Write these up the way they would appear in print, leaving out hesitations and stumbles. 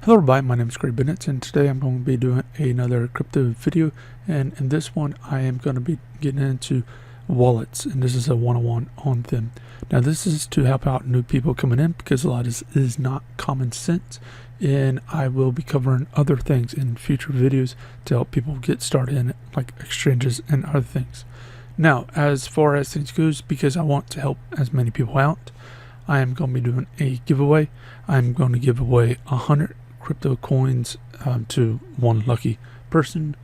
Hello everybody, my name is CraigBennettII, and today I'm going to be doing another crypto video, and in this one I am going to be getting into wallets, and this is a one-on-one on them. Now this is to help out new people coming in because a lot of this is not common sense, and I will be covering other things in future videos to help people get started in it, like exchanges and other things. Now as far as things goes, because I want to help as many people out, I am going to be doing a giveaway. I'm going to give away 100 crypto coins to one lucky person,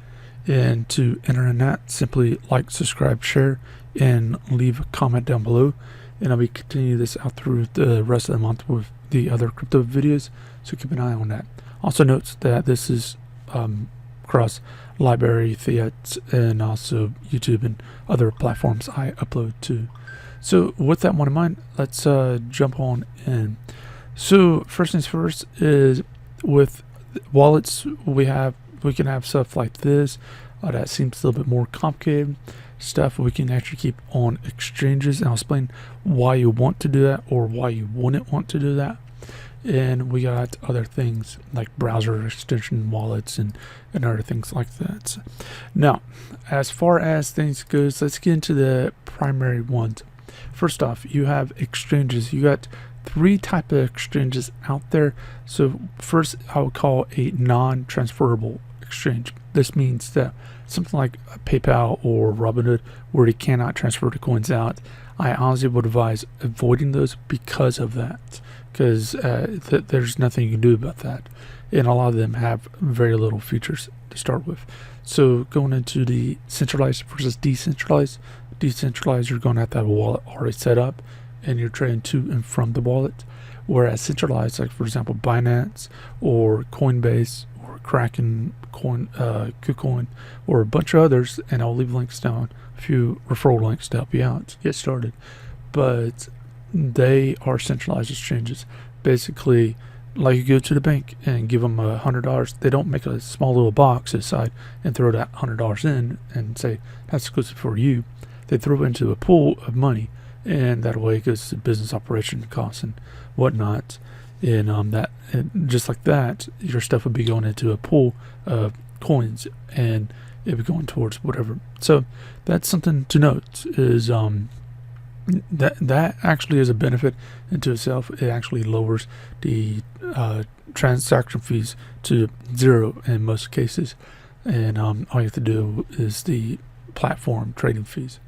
and to enter in that, simply like, subscribe, share, and leave a comment down below, and I'll be continuing this out through the rest of the month with the other crypto videos, so keep an eye on that. Also note that this is across library, fiat, and also YouTube and other platforms I upload to. So with that one in mind, let's jump on in. So first things first is with wallets, we can have stuff like this that seems a little bit more complicated stuff. We can actually keep on exchanges, and I'll explain why you want to do that or why you wouldn't want to do that. And we got other things like browser extension wallets and other things like that. Now as far as things goes, let's get into the primary ones. First off, you have exchanges. You got three types of exchanges out there. So first, I would call a non-transferable exchange. This means that something like PayPal or Robinhood, where you cannot transfer the coins out, I honestly would advise avoiding those because of that, because there's nothing you can do about that, and a lot of them have very little features to start with. So going into the centralized versus decentralized, you're going to have a wallet already set up, and you're trading to and from the wallet. Whereas centralized, like for example Binance or Coinbase or Kraken, KuCoin, or a bunch of others, and I'll leave links down, a few referral links to help you out get started, but they are centralized exchanges. Basically, like you go to the bank and give them $100, they don't make a small little box aside and throw that $100 in and say that's exclusive for you. They throw it into a pool of money, and that way it goes to business operation costs and whatnot, and just like that, your stuff would be going into a pool of coins, and it would be going towards whatever. So that's something to note, is that actually is a benefit into itself. It actually lowers the transaction fees to zero in most cases, and all you have to do is the platform trading fees.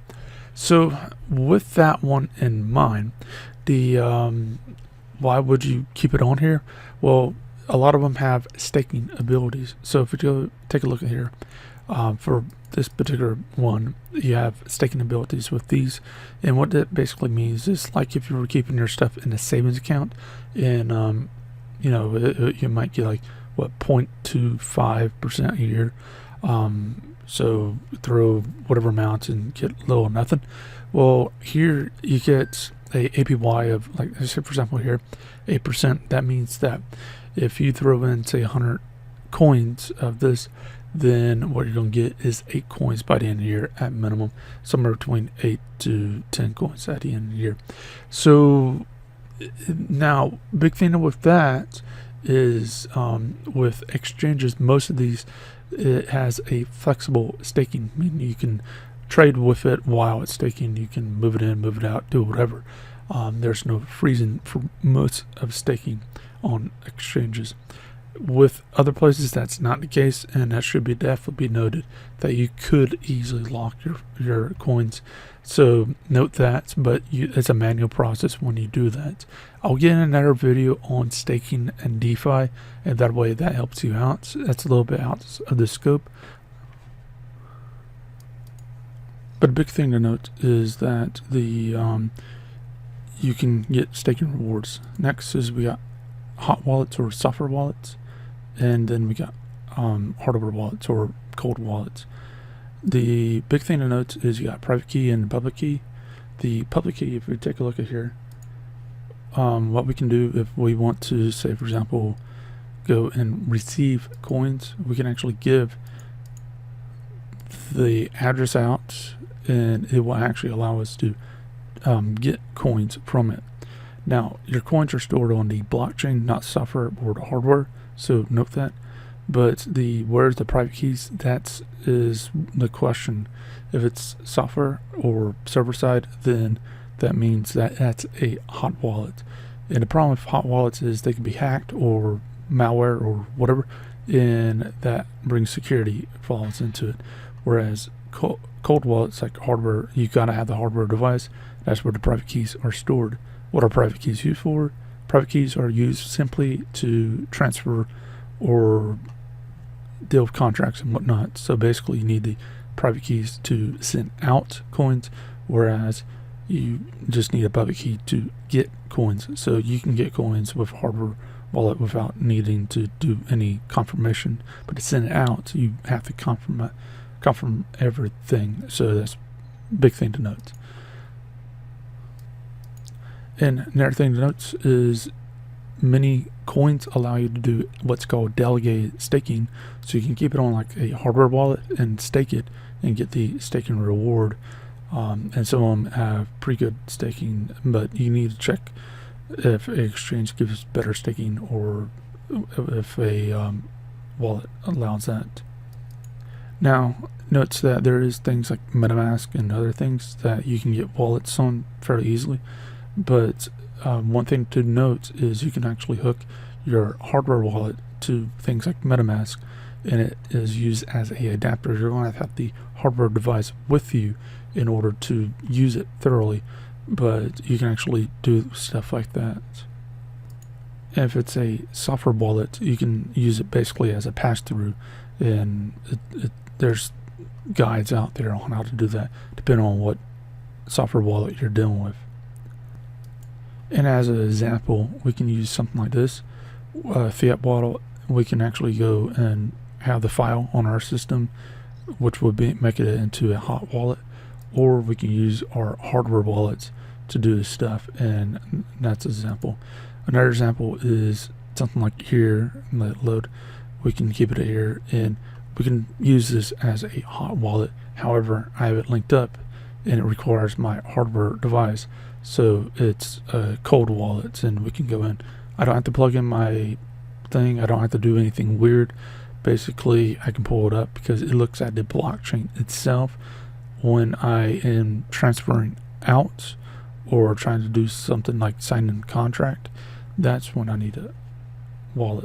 So with that one in mind, the why would you keep it on here? Well, a lot of them have staking abilities. So if you go take a look at here, for this particular one, you have staking abilities with these, and what that basically means is, like if you were keeping your stuff in a savings account, and you know, you might get like what 0.25% a year. So throw whatever amount and get little or nothing. Well, here you get a APY of, like, say for example here, 8%. That means that if you throw in say 100 coins of this, then what you're going to get is 8 coins by the end of the year at minimum, somewhere between 8 to 10 coins at the end of the year. So now, big thing with that is with exchanges, most of these, it has a flexible staking, meaning you can trade with it while it's staking. You can move it in, move it out, do whatever. There's no freezing for most of staking on exchanges. With other places, that's not the case, and that should be definitely be noted, that you could easily lock your coins. So note that, but it's a manual process when you do that. I'll get another video on staking and DeFi, and that way that helps you out. That's a little bit out of the scope. But a big thing to note is that the you can get staking rewards. Next is we got hot wallets or software wallets, and then we got hardware wallets or cold wallets. The big thing to note is you got private key and public key. The public key, if we take a look at here, what we can do if we want to, say for example, go and receive coins, we can actually give the address out, and it will actually allow us to get coins from it. Now, your coins are stored on the blockchain, not software or hardware, so note that. But where's the private keys? That is the question. If it's software or server side, then that means that that's a hot wallet. And the problem with hot wallets is they can be hacked or malware or whatever, and that brings security flaws into it. Whereas cold wallets, like hardware, you gotta have the hardware device. That's where the private keys are stored. What are private keys used for? Private keys are used simply to transfer or deal with contracts and whatnot. So basically you need the private keys to send out coins, whereas you just need a private key to get coins. So you can get coins with a hardware wallet without needing to do any confirmation, but to send it out you have to confirm everything. So that's a big thing to note. And another thing to note is many coins allow you to do what's called Delegate Staking, so you can keep it on like a hardware wallet and stake it and get the staking reward. And some of them have pretty good staking, but you need to check if an exchange gives better staking or if a wallet allows that. Now, note that there is things like MetaMask and other things that you can get wallets on fairly easily, but one thing to note is you can actually hook your hardware wallet to things like MetaMask, and it is used as a adapter. You're going to have the hardware device with you in order to use it thoroughly, but you can actually do stuff like that. And if it's a software wallet, you can use it basically as a pass-through, and there's guides out there on how to do that depending on what software wallet you're dealing with. And as an example, we can use something like this, fiat wallet. We can actually go and have the file on our system, which would make it into a hot wallet, or we can use our hardware wallets to do this stuff, and that's an example. Another example is something like here, let it load. We can keep it here, and we can use this as a hot wallet. However, I have it linked up, and it requires my hardware device, so it's cold wallets, and we can go in. I don't have to plug in my thing. I don't have to do anything weird. Basically, I can pull it up because it looks at the blockchain itself. When I am transferring out or trying to do something like signing a contract, that's when I need a wallet.